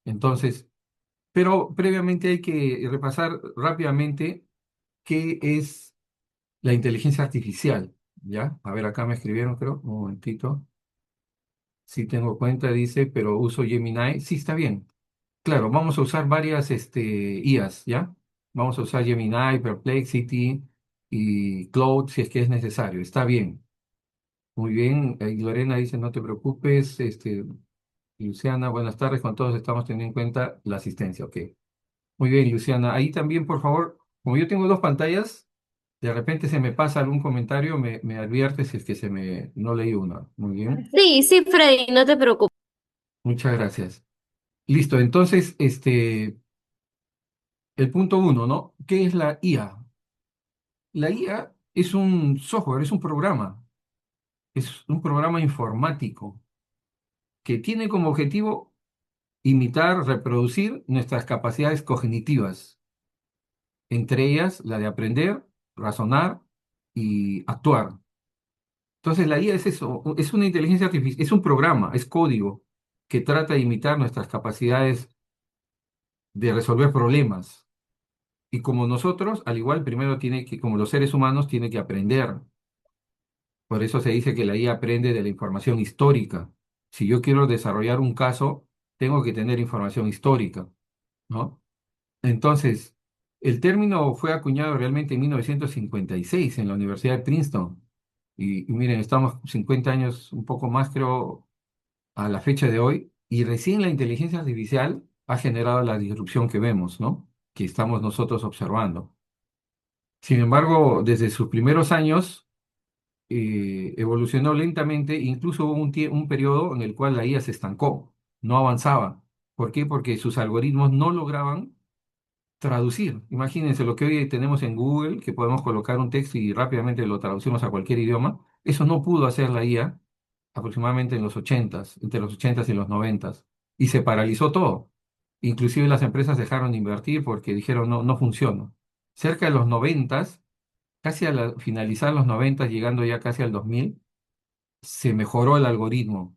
Entonces, pero previamente hay que repasar rápidamente qué es la inteligencia artificial, ¿ya? A ver, acá me escribieron, creo, un momentito. Sí tengo cuenta, dice, pero uso Gemini. Sí, está bien. Claro, vamos a usar varias IAs, ¿ya? Vamos a usar Gemini, Perplexity y Claude si es que es necesario. Está bien. Muy bien. Lorena dice, no te preocupes. Luciana, buenas tardes. Con todos estamos teniendo en cuenta la asistencia. Ok. Muy bien, Luciana. Ahí también, por favor, como yo tengo dos pantallas, de repente se me pasa algún comentario, me advierte si es que no leí una. Muy bien. Sí, sí, Freddy, no te preocupes. Muchas gracias. Listo. Entonces, el punto uno, ¿no? ¿Qué es la IA? La IA es un software, es un programa informático que tiene como objetivo imitar, reproducir nuestras capacidades cognitivas, entre ellas la de aprender, razonar y actuar. Entonces la IA es eso, es una inteligencia artificial, es un programa, es código que trata de imitar nuestras capacidades de resolver problemas. Y como nosotros, al igual, primero tiene que, como los seres humanos, tiene que aprender. Por eso se dice que la IA aprende de la información histórica. Si yo quiero desarrollar un caso, tengo que tener información histórica, ¿no? Entonces, el término fue acuñado realmente en 1956 en la Universidad de Princeton. Y miren, estamos 50 años, un poco más, creo, a la fecha de hoy, y recién la inteligencia artificial ha generado la disrupción que vemos, ¿no? Que estamos nosotros observando. Sin embargo, desde sus primeros años, evolucionó lentamente, incluso hubo un periodo en el cual la IA se estancó, no avanzaba. ¿Por qué? Porque sus algoritmos no lograban traducir. Imagínense lo que hoy tenemos en Google, que podemos colocar un texto y rápidamente lo traducimos a cualquier idioma. Eso no pudo hacer la IA aproximadamente en los ochentas, entre los ochentas y los noventas, y se paralizó todo. Inclusive las empresas dejaron de invertir porque dijeron no, no funciona. Cerca de los noventas, casi finalizar los noventas, llegando ya casi al 2000, se mejoró el algoritmo.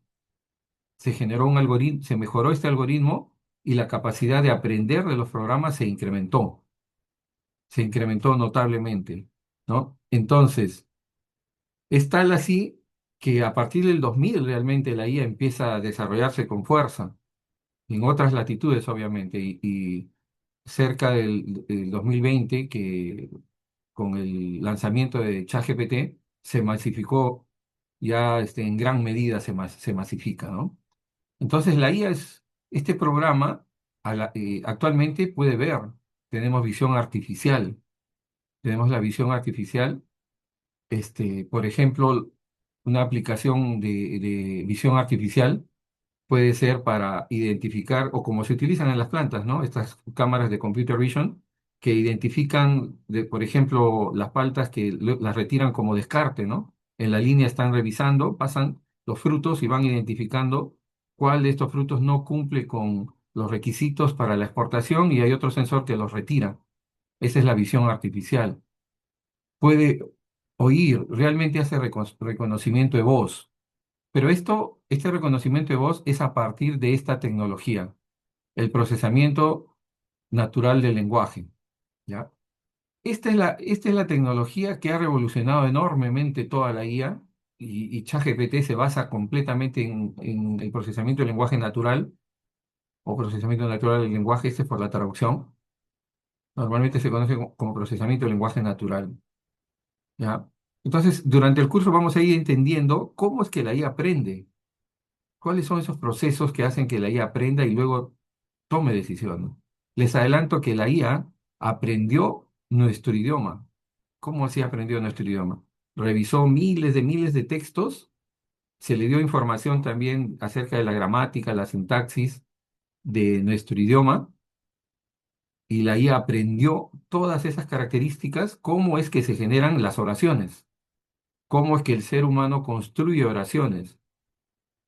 Se generó un algoritmo, se mejoró este algoritmo y la capacidad de aprender de los programas se incrementó notablemente, ¿no? Entonces, es tal así que a partir del 2000 realmente la IA empieza a desarrollarse con fuerza, en otras latitudes obviamente, y cerca del 2020, que con el lanzamiento de ChatGPT se masificó ya en gran medida se masifica, ¿no? Entonces la IA es, este programa actualmente puede ver, tenemos visión artificial, tenemos la visión artificial, por ejemplo, una aplicación de visión artificial puede ser para identificar, o como se utilizan en las plantas, ¿no? Estas cámaras de computer vision que identifican, por ejemplo, las paltas que las retiran como descarte, ¿no? En la línea están revisando, pasan los frutos y van identificando cuál de estos frutos no cumple con los requisitos para la exportación y hay otro sensor que los retira. Esa es la visión artificial. Puede oír, realmente hace reconocimiento de voz, pero este reconocimiento de voz es a partir de esta tecnología, el procesamiento natural del lenguaje, ¿ya? Esta es la tecnología que ha revolucionado enormemente toda la IA y ChatGPT se basa completamente en el procesamiento del lenguaje natural o procesamiento natural del lenguaje, este es por la traducción. Normalmente se conoce como procesamiento del lenguaje natural, ¿ya? Entonces, durante el curso vamos a ir entendiendo cómo es que la IA aprende. ¿Cuáles son esos procesos que hacen que la IA aprenda y luego tome decisiones? Les adelanto que la IA aprendió nuestro idioma. ¿Cómo así aprendió nuestro idioma? Revisó miles de textos, se le dio información también acerca de la gramática, la sintaxis de nuestro idioma, y la IA aprendió todas esas características, cómo es que se generan las oraciones, cómo es que el ser humano construye oraciones.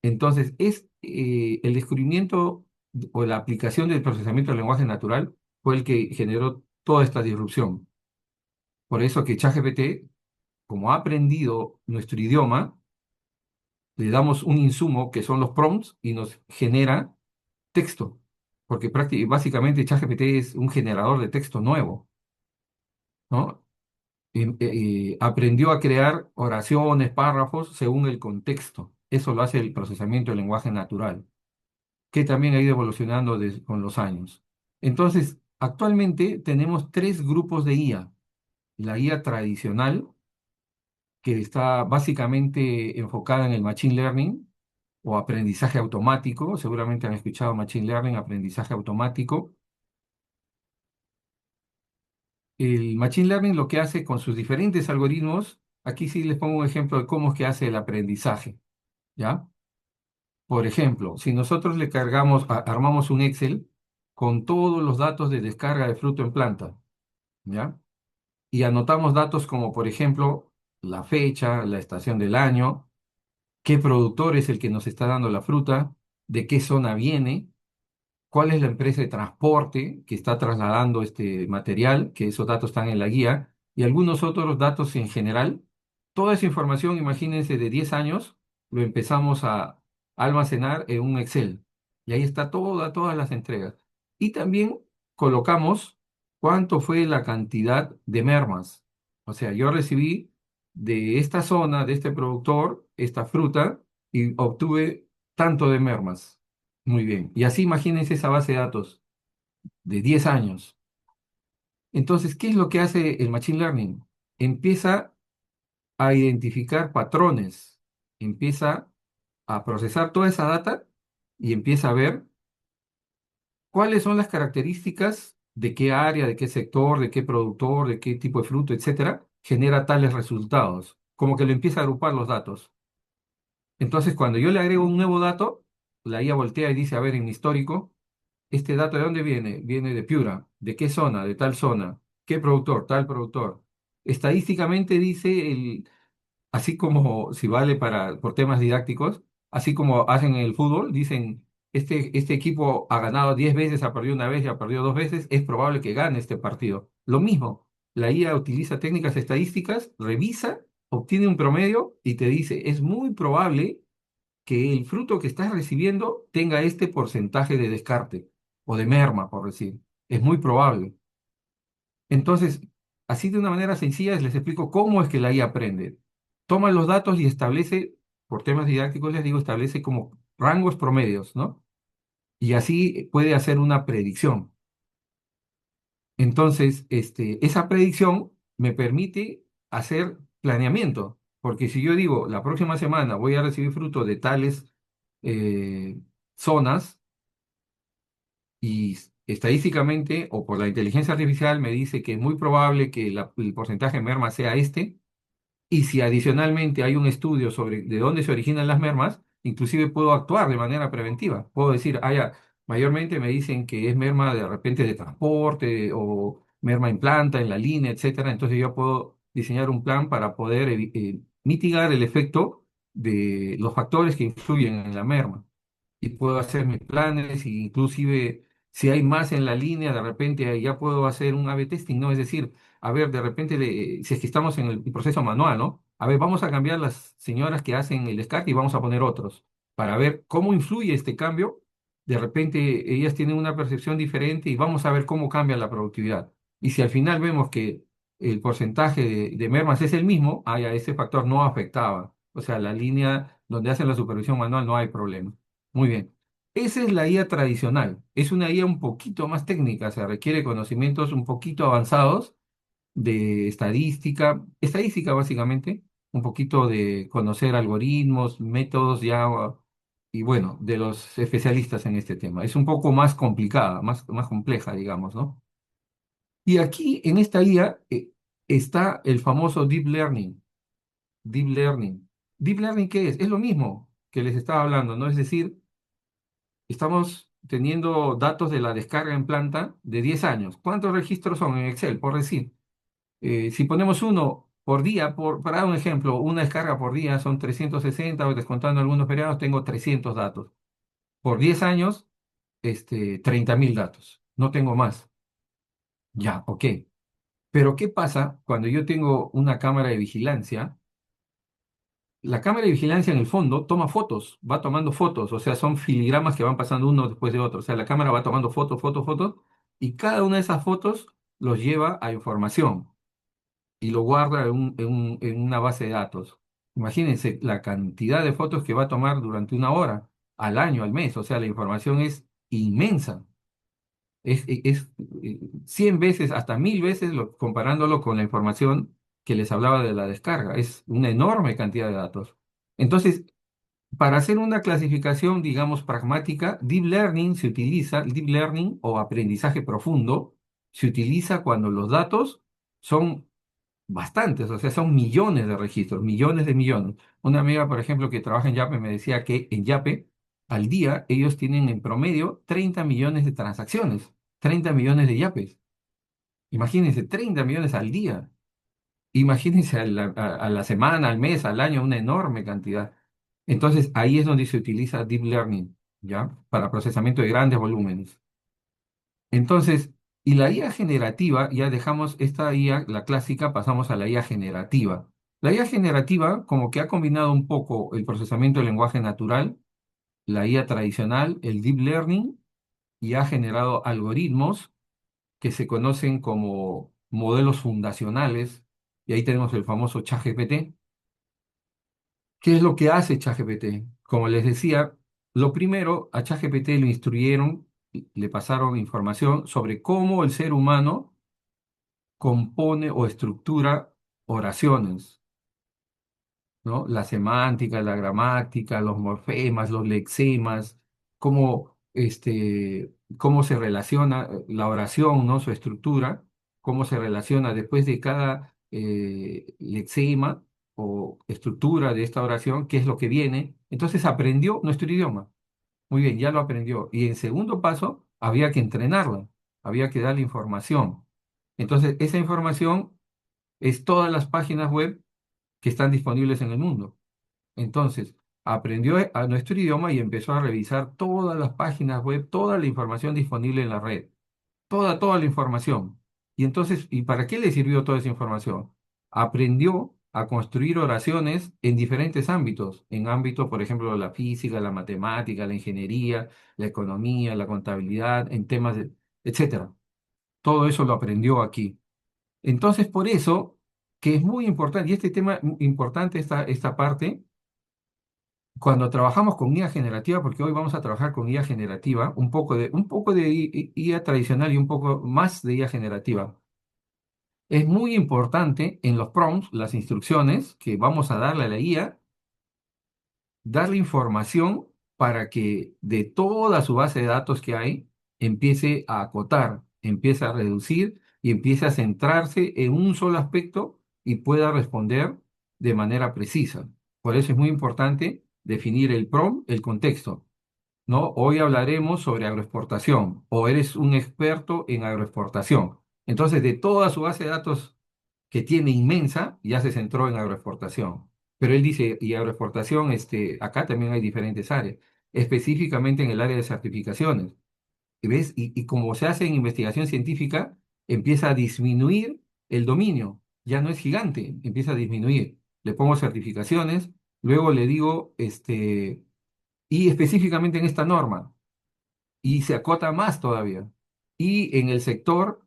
Entonces, el descubrimiento o la aplicación del procesamiento del lenguaje natural fue el que generó toda esta disrupción. Por eso que ChatGPT, como ha aprendido nuestro idioma, le damos un insumo que son los prompts y nos genera texto. porque básicamente ChatGPT es un generador de texto nuevo, ¿no? Aprendió a crear oraciones, párrafos según el contexto. Eso lo hace el procesamiento del lenguaje natural, que también ha ido evolucionando con los años. Entonces, actualmente tenemos tres grupos de IA. La IA tradicional, que está básicamente enfocada en el machine learning o aprendizaje automático. Seguramente han escuchado machine learning, aprendizaje automático. El machine learning lo que hace con sus diferentes algoritmos, aquí sí les pongo un ejemplo de cómo es que hace el aprendizaje, ¿ya? Por ejemplo, si nosotros le cargamos, armamos un Excel con todos los datos de descarga de fruto en planta, ¿ya? Y anotamos datos como, por ejemplo, la fecha, la estación del año, qué productor es el que nos está dando la fruta, de qué zona viene, cuál es la empresa de transporte que está trasladando este material, que esos datos están en la guía, y algunos otros datos en general. Toda esa información, imagínense, de 10 años, lo empezamos a almacenar en un Excel. Y ahí está todas las entregas. Y también colocamos cuánto fue la cantidad de mermas. O sea, yo recibí de esta zona, de este productor, esta fruta, y obtuve tanto de mermas. Muy bien. Y así imagínense esa base de datos de 10 años. Entonces, ¿qué es lo que hace el Machine Learning? Empieza a identificar patrones, empieza a procesar toda esa data y empieza a ver cuáles son las características de qué área, de qué sector, de qué productor, de qué tipo de fruto, etcétera, genera tales resultados. Como que lo empieza a agrupar los datos. Entonces, cuando yo le agrego un nuevo dato, la IA voltea y dice, a ver, en mi histórico, ¿este dato de dónde viene? Viene de Piura. ¿De qué zona? De tal zona. ¿Qué productor? Tal productor. Estadísticamente dice así como si vale por temas didácticos, así como hacen en el fútbol, dicen, este equipo ha ganado 10 veces, ha perdido una vez y ha perdido dos veces, es probable que gane este partido. Lo mismo, la IA utiliza técnicas estadísticas, revisa, obtiene un promedio y te dice, es muy probable que el fruto que estás recibiendo tenga este porcentaje de descarte o de merma, por decir. Es muy probable. Entonces, así de una manera sencilla les explico cómo es que la IA aprende. Toma los datos y establece, por temas didácticos les digo, establece como rangos promedios, ¿no? Y así puede hacer una predicción. Entonces, esa predicción me permite hacer planeamiento, porque si yo digo, la próxima semana voy a recibir fruto de tales eh, zonas, y estadísticamente o por la inteligencia artificial me dice que es muy probable que el porcentaje de merma sea este, y si adicionalmente hay un estudio sobre de dónde se originan las mermas, inclusive puedo actuar de manera preventiva. Puedo decir, ah, ya, mayormente me dicen que es merma de repente de transporte o merma en planta, en la línea, etcétera. Entonces yo puedo diseñar un plan para poder mitigar el efecto de los factores que influyen en la merma y puedo hacer mis planes, y inclusive si hay más en la línea, de repente ahí ya puedo hacer un A/B testing, ¿no? Es decir, a ver, de repente, si es que estamos en el proceso manual, ¿no? A ver, vamos a cambiar las señoras que hacen el descarte y vamos a poner otros, para ver cómo influye este cambio. De repente ellas tienen una percepción diferente y vamos a ver cómo cambia la productividad. Y si al final vemos que el porcentaje de mermas es el mismo, ah, ya ese factor no afectaba. O sea, la línea donde hacen la supervisión manual no hay problema. Muy bien. Esa es la IA tradicional. Es una IA un poquito más técnica, se requiere conocimientos un poquito avanzados de estadística básicamente, un poquito de conocer algoritmos, métodos ya, y bueno, de los especialistas en este tema. Es un poco más complicada, más compleja, digamos, ¿no? Y aquí en esta IA está el famoso Deep Learning. Deep Learning. ¿Deep Learning qué es? Es lo mismo que les estaba hablando, ¿no? Es decir, estamos teniendo datos de la descarga en planta de 10 años. ¿Cuántos registros son en Excel? Por decir, si ponemos uno por día, para dar un ejemplo, una descarga por día son 360, o descontando algunos feriados, tengo 300 datos. Por 10 años, 30.000 datos. No tengo más. Ya, ok. Pero ¿qué pasa cuando yo tengo una cámara de vigilancia la cámara de vigilancia en el fondo toma fotos, va tomando fotos, o sea, son filigramas que van pasando uno después de otro. O sea, la cámara va tomando fotos, fotos, fotos, y cada una de esas fotos los lleva a información y lo guarda en una base de datos. Imagínense la cantidad de fotos que va a tomar durante una hora, al año, al mes. O sea, la información es inmensa. Es 100 veces, hasta 1000 veces, comparándolo con la información que les hablaba de la descarga. Es una enorme cantidad de datos. Entonces, para hacer una clasificación, digamos, pragmática, Deep Learning se utiliza, el Deep Learning o aprendizaje profundo, se utiliza cuando los datos son bastantes, o sea, son millones de registros, millones de millones. Una amiga, por ejemplo, que trabaja en Yape me decía que en Yape, al día, ellos tienen en promedio 30 millones de transacciones, 30 millones de Yapes. Imagínense, 30 millones al día. Imagínense a la semana, al mes, al año, una enorme cantidad. Entonces, ahí es donde se utiliza Deep Learning, ¿ya? Para procesamiento de grandes volúmenes. Entonces, y la IA generativa, ya dejamos esta IA, la clásica, pasamos a la IA generativa. La IA generativa como que ha combinado un poco el procesamiento del lenguaje natural, la IA tradicional, el deep learning, y ha generado algoritmos que se conocen como modelos fundacionales, y ahí tenemos el famoso ChatGPT. ¿Qué es lo que hace ChatGPT? Como les decía, lo primero, a ChatGPT lo instruyeron, le pasaron información sobre cómo el ser humano compone o estructura oraciones, ¿no? La semántica, la gramática, los morfemas, los lexemas, cómo se relaciona la oración, ¿no? Su estructura, cómo se relaciona después de cada lexema o estructura de esta oración, qué es lo que viene. Entonces aprendió nuestro idioma. Muy bien, ya lo aprendió. Y en segundo paso, había que entrenarla, había que darle información. Entonces, esa información es todas las páginas web que están disponibles en el mundo. Entonces, aprendió a nuestro idioma y empezó a revisar todas las páginas web, toda la información disponible en la red, toda la información. Y entonces, ¿y para qué le sirvió toda esa información? Aprendió a construir oraciones en diferentes ámbitos, en ámbitos, por ejemplo, de la física, la matemática, la ingeniería, la economía, la contabilidad, en temas de, etcétera. Todo eso lo aprendió aquí. Entonces, por eso, que es muy importante, y este tema importante, esta parte, cuando trabajamos con IA generativa, porque hoy vamos a trabajar con IA generativa, un poco de IA tradicional y un poco más de IA generativa. Es muy importante en los prompts, las instrucciones que vamos a darle a la IA, darle información para que de toda su base de datos que hay, empiece a acotar, empiece a reducir y empiece a centrarse en un solo aspecto y pueda responder de manera precisa. Por eso es muy importante definir el prompt, el contexto, ¿no? Hoy hablaremos sobre agroexportación o eres un experto en agroexportación. Entonces, de toda su base de datos que tiene inmensa, ya se centró en agroexportación. Pero él dice, y agroexportación, acá también hay diferentes áreas, específicamente en el área de certificaciones. ¿Y ves? Y como se hace en investigación científica, empieza a disminuir el dominio. Ya no es gigante, empieza a disminuir. Le pongo certificaciones, luego le digo, y específicamente en esta norma, y se acota más todavía. Y en el sector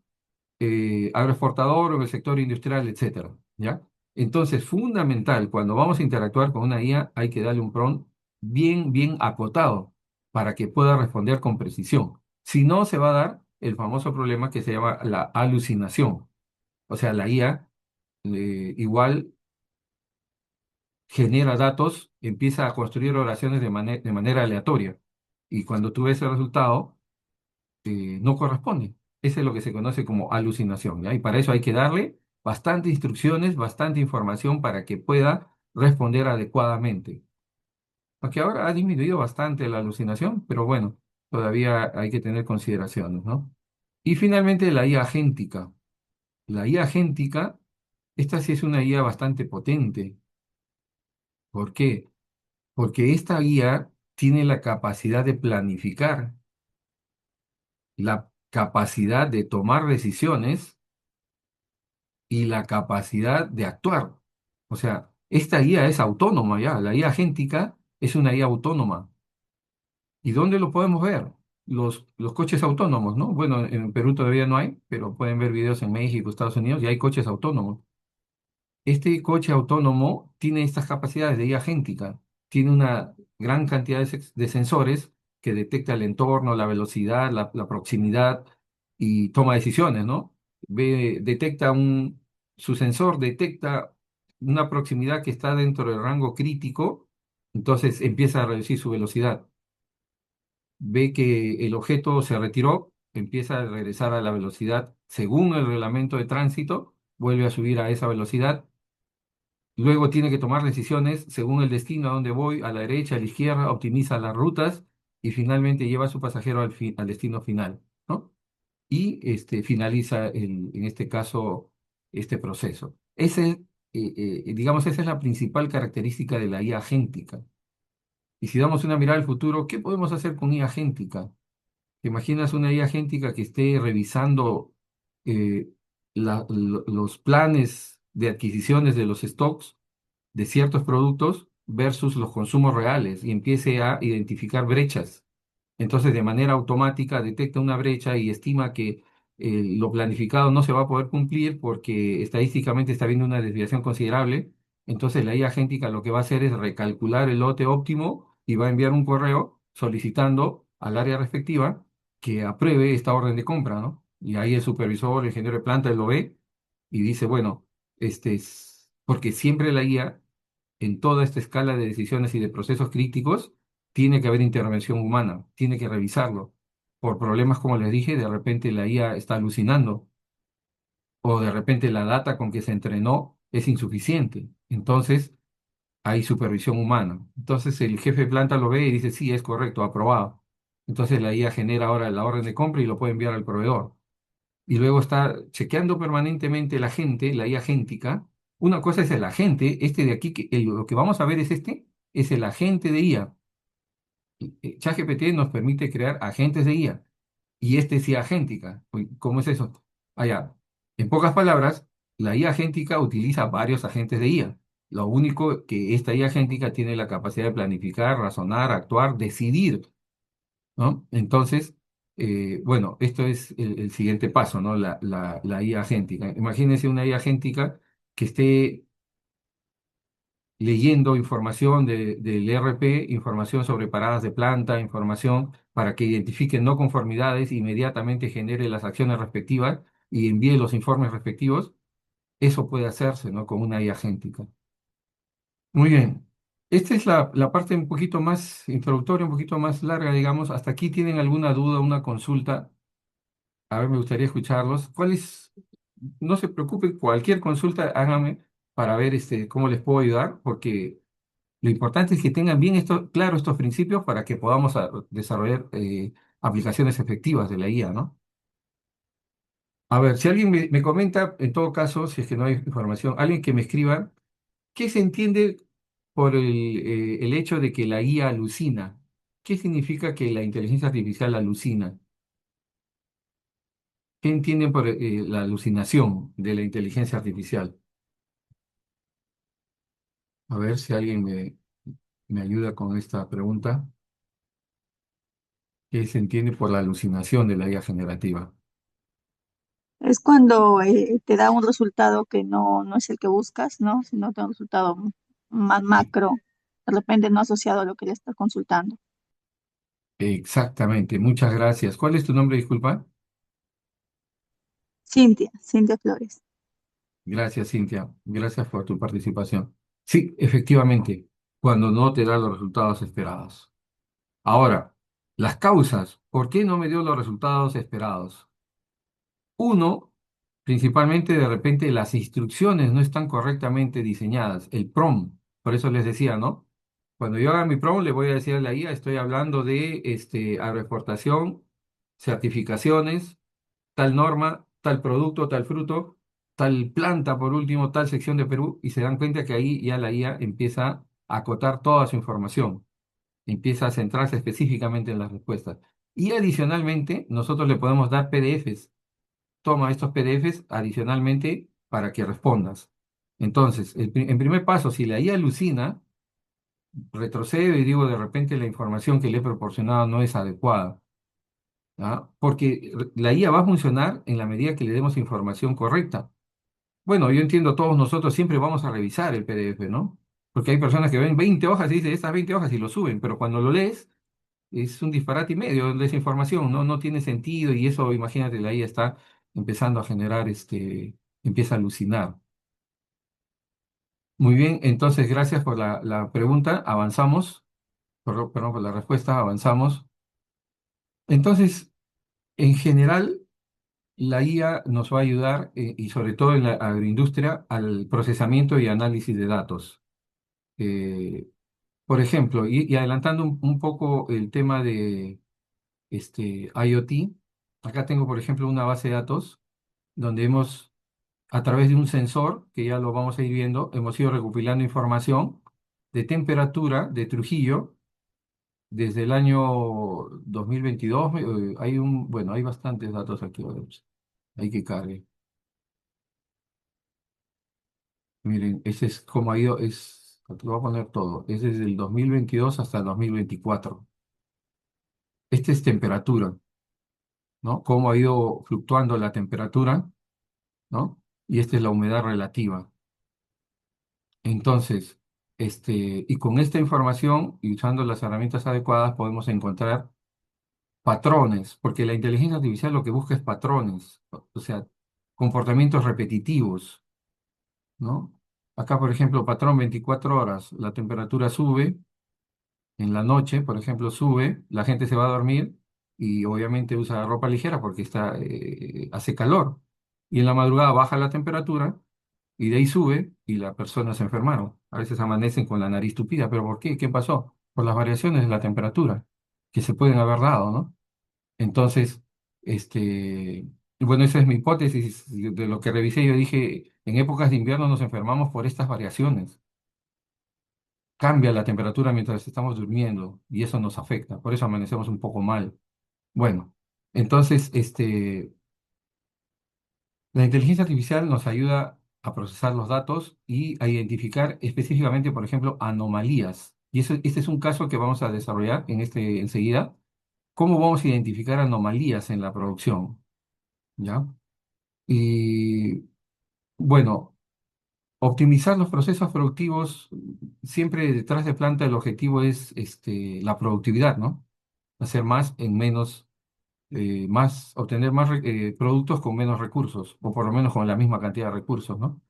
agroexportador o en el sector industrial, etcétera, ¿ya? Entonces, fundamental, cuando vamos a interactuar con una IA, hay que darle un prompt bien, bien acotado para que pueda responder con precisión. Si no, se va a dar el famoso problema que se llama la alucinación. O sea, la IA igual genera datos, empieza a construir oraciones de manera aleatoria. Y cuando tú ves el resultado, no corresponde. Eso es lo que se conoce como alucinación, ¿ya? Y para eso hay que darle bastante instrucciones, bastante información para que pueda responder adecuadamente. Aunque ahora ha disminuido bastante la alucinación, pero bueno, todavía hay que tener consideraciones, ¿no? Y finalmente la IA agéntica. La IA agéntica, esta sí es una IA bastante potente. ¿Por qué? Porque esta IA tiene la capacidad de planificar, la capacidad de tomar decisiones y la capacidad de actuar. O sea, Esta IA es autónoma ya, la IA agéntica es una IA autónoma. ¿Y dónde lo podemos ver? Los coches autónomos, ¿no? Bueno, en Perú todavía no hay, pero pueden ver videos en México, Estados Unidos, y hay coches autónomos. Este coche autónomo tiene estas capacidades de IA agéntica. Tiene una gran cantidad de sensores que detecta el entorno, la velocidad, la proximidad y toma decisiones, ¿no? Su sensor detecta una proximidad que está dentro del rango crítico, entonces empieza a reducir su velocidad. Ve que el objeto se retiró, empieza a regresar a la velocidad según el reglamento de tránsito, vuelve a subir a esa velocidad. Luego tiene que tomar decisiones según el destino a dónde voy, a la derecha, a la izquierda, optimiza las rutas y finalmente lleva a su pasajero al destino final, ¿no? Y finaliza, en este caso, este proceso. Digamos, esa es la principal característica de la IA agéntica. Y si damos una mirada al futuro, ¿qué podemos hacer con IA agéntica? ¿Te imaginas una IA agéntica que esté revisando eh, los planes de adquisiciones de los stocks de ciertos productos versus los consumos reales y empiece a identificar brechas? Entonces, de manera automática detecta una brecha y estima que lo planificado no se va a poder cumplir porque estadísticamente está habiendo una desviación considerable. Entonces, la IA agéntica lo que va a hacer es recalcular el lote óptimo y va a enviar un correo solicitando al área respectiva que apruebe esta orden de compra, ¿no? Y ahí el supervisor, el ingeniero de planta, lo ve y dice, bueno, porque siempre la IA en toda esta escala de decisiones y de procesos críticos, tiene que haber intervención humana, tiene que revisarlo. Por problemas, como les dije, de repente la IA está alucinando o de repente la data con que se entrenó es insuficiente. Entonces, hay supervisión humana. Entonces, el jefe de planta lo ve y dice, sí, es correcto, aprobado. Entonces, la IA genera ahora la orden de compra y lo puede enviar al proveedor. Y luego está chequeando permanentemente la gente, la IA agéntica. Una cosa es el agente, este de aquí, lo que vamos a ver es el agente de IA. ChatGPT nos permite crear agentes de IA y este es IA agéntica. Uy, ¿cómo es eso? Allá, en pocas palabras, la IA agéntica utiliza varios agentes de IA. Lo único que esta IA agéntica tiene la capacidad de planificar, razonar, actuar, decidir, ¿no? Entonces, bueno, esto es el siguiente paso, ¿no? La IA agéntica. Imagínense una IA agéntica que esté leyendo información del ERP, información sobre paradas de planta, información para que identifique no conformidades, inmediatamente genere las acciones respectivas y envíe los informes respectivos. Eso puede hacerse, ¿no? Con una IA agéntica. Muy bien. Esta es la parte un poquito más introductoria, un poquito más larga, digamos. ¿Hasta aquí tienen alguna duda, una consulta? A ver, me gustaría escucharlos. ¿Cuál es? No se preocupen, cualquier consulta háganme para ver cómo les puedo ayudar, porque lo importante es que tengan bien claro estos principios para que podamos desarrollar aplicaciones efectivas de la IA, ¿no? A ver, si alguien me comenta, en todo caso, si es que no hay información, alguien que me escriba, ¿qué se entiende por el hecho de que la IA alucina? ¿Qué significa que la inteligencia artificial alucina? ¿Qué entienden por la alucinación de la inteligencia artificial? A ver si alguien me ayuda con esta pregunta. ¿Qué se entiende por la alucinación de la IA generativa? Es cuando te da un resultado que no es el que buscas, ¿no? Sino te da un resultado más macro, de repente no asociado a lo que le estás consultando. Exactamente, muchas gracias. ¿Cuál es tu nombre, disculpa? Cintia Flores. Gracias, Cintia. Gracias por tu participación. Sí, efectivamente, cuando no te da los resultados esperados. Ahora, las causas. ¿Por qué no me dio los resultados esperados? Uno, principalmente de repente las instrucciones no están correctamente diseñadas, el prompt. Por eso les decía, ¿no? Cuando yo haga mi prompt, le voy a decir a la IA, estoy hablando de agroexportación, certificaciones, tal norma, tal producto, tal fruto, tal planta, por último, tal sección de Perú, y se dan cuenta que ahí ya la IA empieza a acotar toda su información, empieza a centrarse específicamente en las respuestas. Y adicionalmente, nosotros le podemos dar PDFs. Toma estos PDFs adicionalmente para que respondas. Entonces, en primer paso, si la IA alucina, retrocedo y digo, de repente la información que le he proporcionado no es adecuada. ¿Ah? Porque la IA va a funcionar en la medida que le demos información correcta. Bueno, yo entiendo, todos nosotros siempre vamos a revisar el PDF, ¿no? Porque hay personas que ven 20 hojas y dicen estas 20 hojas y lo suben, pero cuando lo lees es un disparate y medio de esa información, ¿no? No tiene sentido y eso, imagínate, la IA está empezando a generar, empieza a alucinar. Muy bien, entonces gracias por la pregunta, avanzamos, perdón, por la respuesta, avanzamos. Entonces, en general, la IA nos va a ayudar, y sobre todo en la agroindustria, al procesamiento y análisis de datos. Eh, por ejemplo, y adelantando un poco el tema de IoT, acá tengo, por ejemplo, una base de datos donde a través de un sensor, que ya lo vamos a ir viendo, hemos ido recopilando información de temperatura de Trujillo desde el año 2022. Bueno, hay bastantes datos aquí, hay que cargue. Miren, ese es como ha ido, lo voy a poner todo, es desde el 2022 hasta el 2024. Este es temperatura, ¿no? Cómo ha ido fluctuando la temperatura, ¿no? Y esta es la humedad relativa. Entonces, y con esta información y usando las herramientas adecuadas podemos encontrar patrones, porque la inteligencia artificial lo que busca es patrones, o sea, comportamientos repetitivos, ¿no? Acá, por ejemplo, patrón 24 horas, la temperatura sube. En la noche, por ejemplo, sube, la gente se va a dormir y obviamente usa ropa ligera porque hace calor. Y en la madrugada baja la temperatura y de ahí sube y las personas se enfermaron. A veces amanecen con la nariz tupida. ¿Pero por qué? ¿Qué pasó? Por las variaciones de la temperatura que se pueden haber dado, ¿no? Entonces, este, bueno, esa es mi hipótesis de lo que revisé. Yo dije, en épocas de invierno nos enfermamos por estas variaciones. Cambia la temperatura mientras estamos durmiendo y eso nos afecta, por eso amanecemos un poco mal. Bueno, entonces, la inteligencia artificial nos ayuda a procesar los datos y a identificar específicamente, por ejemplo, anomalías. Y este es un caso que vamos a desarrollar enseguida. ¿Cómo vamos a identificar anomalías en la producción? ¿Ya? Y bueno, optimizar los procesos productivos, siempre detrás de planta el objetivo es la productividad, ¿no? Hacer más en menos, obtener más productos con menos recursos, o por lo menos con la misma cantidad de recursos, ¿no?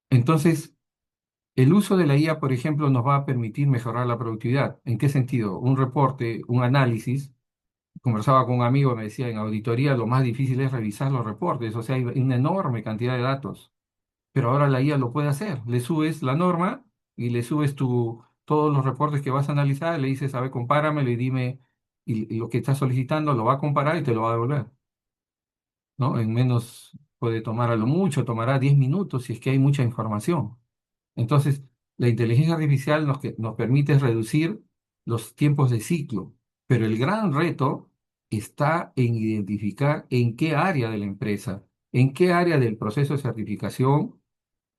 Entonces, el uso de la IA, por ejemplo, nos va a permitir mejorar la productividad. ¿En qué sentido? Un reporte, un análisis. Conversaba con un amigo, me decía, en auditoría lo más difícil es revisar los reportes, o sea, hay una enorme cantidad de datos, pero ahora la IA lo puede hacer. Le subes la norma y le subes todos los reportes que vas a analizar, le dices, a ver, compáramelo y dime, y lo que estás solicitando lo va a comparar y te lo va a devolver, ¿no? En menos puede tomar a lo mucho, tomará 10 minutos si es que hay mucha información. Entonces, la inteligencia artificial nos permite reducir los tiempos de ciclo, pero el gran reto está en identificar en qué área de la empresa, en qué área del proceso de certificación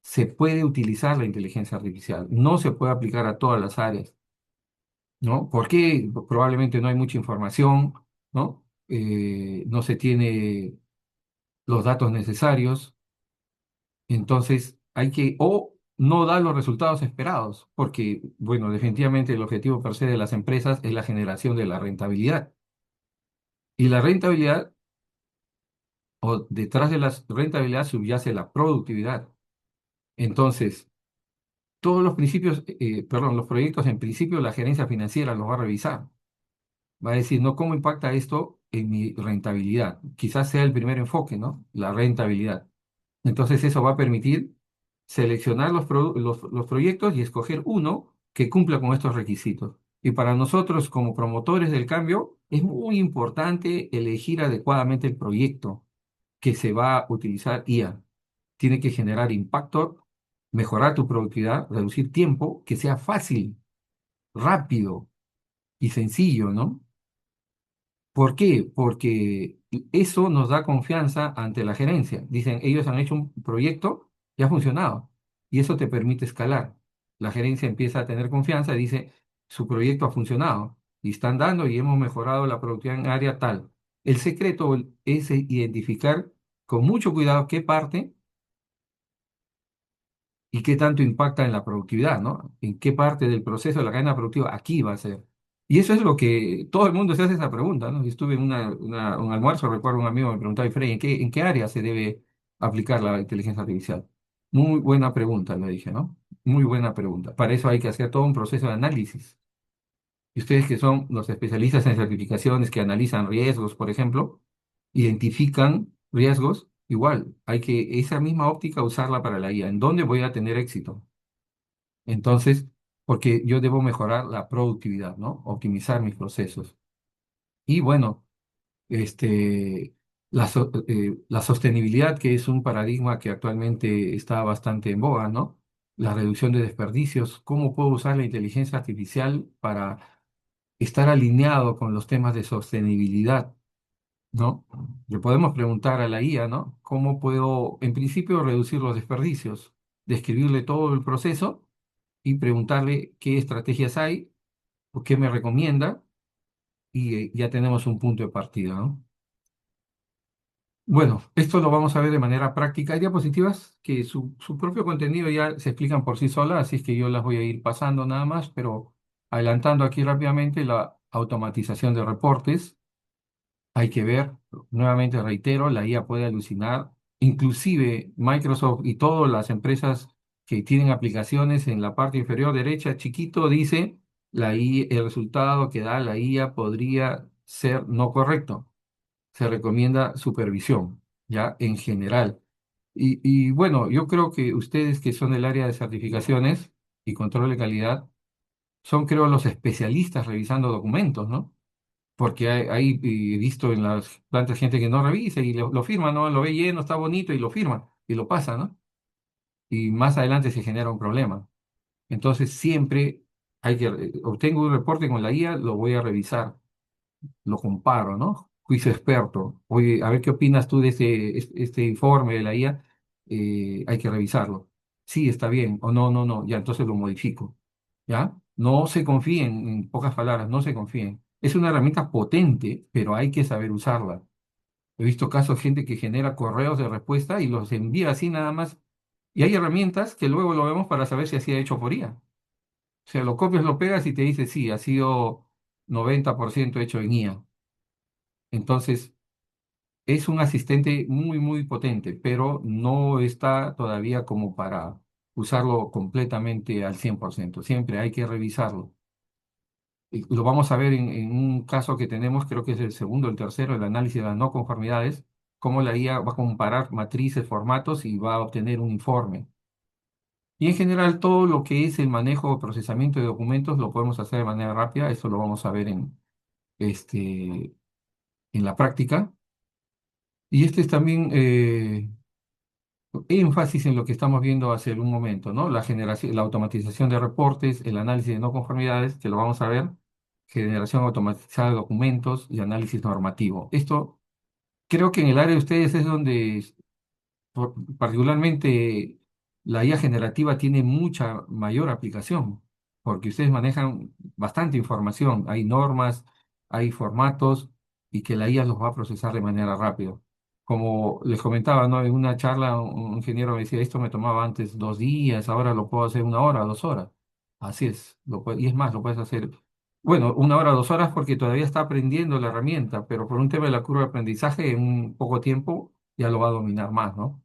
se puede utilizar la inteligencia artificial. No se puede aplicar a todas las áreas, ¿no? Porque probablemente no hay mucha información, ¿no? No se tiene los datos necesarios, entonces hay o no da los resultados esperados, porque, bueno, definitivamente el objetivo per se de las empresas es la generación de la rentabilidad. Y la rentabilidad, o detrás de la rentabilidad subyace la productividad. Entonces, todos los principios, perdón, los proyectos en principio la gerencia financiera los va a revisar. Va a decir, ¿no? ¿Cómo impacta esto en mi rentabilidad? Quizás sea el primer enfoque, ¿no? La rentabilidad. Entonces eso va a permitir seleccionar los proyectos y escoger uno que cumpla con estos requisitos. Y para nosotros como promotores del cambio es muy importante elegir adecuadamente el proyecto que se va a utilizar IA. Tiene que generar impacto, mejorar tu productividad, reducir tiempo, que sea fácil, rápido y sencillo, ¿no? ¿Por qué? Porque eso nos da confianza ante la gerencia. Dicen, ellos han hecho un proyecto y ha funcionado. y eso te permite escalar. La gerencia empieza a tener confianza y dice, su proyecto ha funcionado y están dando y hemos mejorado la productividad en área tal. El secreto es identificar con mucho cuidado qué parte y qué tanto impacta en la productividad, ¿no? En qué parte del proceso de la cadena productiva aquí va a ser. Y eso es lo que todo el mundo se hace esa pregunta, ¿no? Yo estuve en un almuerzo, recuerdo un amigo me preguntaba, Frey, en qué área se debe aplicar la inteligencia artificial? Muy buena pregunta, le dije, ¿no? Muy buena pregunta. Para eso hay que hacer todo un proceso de análisis. Y ustedes que son los especialistas en certificaciones que analizan riesgos, por ejemplo, identifican riesgos, igual, hay que esa misma óptica usarla para la IA. ¿En dónde voy a tener éxito? Entonces, porque yo debo mejorar la productividad, ¿no? Optimizar mis procesos. Y bueno, la sostenibilidad, que es un paradigma que actualmente está bastante en boga, ¿no? La reducción de desperdicios, ¿cómo puedo usar la inteligencia artificial para estar alineado con los temas de sostenibilidad, ¿no? Le podemos preguntar a la IA, ¿no? ¿Cómo puedo, en principio, reducir los desperdicios? Describirle todo el proceso y preguntarle qué estrategias hay o qué me recomienda y ya tenemos un punto de partida, ¿no? Bueno, esto lo vamos a ver de manera práctica. Hay diapositivas que su propio contenido ya se explican por sí solas, así es que yo las voy a ir pasando nada más, pero adelantando aquí rápidamente la automatización de reportes. Hay que ver, nuevamente reitero, la IA puede alucinar, inclusive Microsoft y todas las empresas que tienen aplicaciones en la parte inferior derecha, chiquito, dice, el resultado que da la IA podría ser no correcto. Se recomienda supervisión, ya en general. Y bueno, yo creo que ustedes que son del área de certificaciones y control de calidad, son creo los especialistas revisando documentos, ¿no? Porque he visto en las plantas gente que no revisa y lo firma, ¿no? Lo ve lleno, está bonito y lo firma y lo pasa, ¿no? Y más adelante se genera un problema. Entonces siempre obtengo un reporte con la guía, lo voy a revisar, lo comparo, ¿no? Juicio experto. Oye, a ver qué opinas tú de este informe de la IA. Hay que revisarlo. Sí, está bien, o no, no, no, ya entonces lo modifico. ¿Ya? No se confíen, en pocas palabras, no se confíen. Es una herramienta potente, pero hay que saber usarla. He visto casos de gente que genera correos de respuesta y los envía así nada más. Y hay herramientas que luego lo vemos para saber si así ha hecho por IA. O sea, lo copias, lo pegas y te dice, sí, ha sido 90% hecho en IA. Entonces, es un asistente muy, muy potente, pero no está todavía como para usarlo completamente al 100%. Siempre hay que revisarlo. Y lo vamos a ver en un caso que tenemos, creo que es el segundo, el tercero, el análisis de las no conformidades, cómo la IA va a comparar matrices, formatos y va a obtener un informe. Y en general todo lo que es el manejo o procesamiento de documentos lo podemos hacer de manera rápida, eso lo vamos a ver en la práctica. Y este es también énfasis en lo que estamos viendo hace un momento, ¿no? La generación, la automatización de reportes, el análisis de no conformidades, que lo vamos a ver, generación automatizada de documentos y análisis normativo. Esto creo que en el área de ustedes es donde particularmente la IA generativa tiene mucha mayor aplicación, porque ustedes manejan bastante información, hay normas, hay formatos y que la IA los va a procesar de manera rápida. Como les comentaba, ¿no? En una charla un ingeniero me decía, esto me tomaba antes 2 días, ahora lo puedo hacer 1 hora, 2 horas. Así es, y es más, lo puedes hacer, bueno, 1 hora, 2 horas porque todavía está aprendiendo la herramienta, pero por un tema de la curva de aprendizaje en un poco tiempo ya lo va a dominar más, ¿no?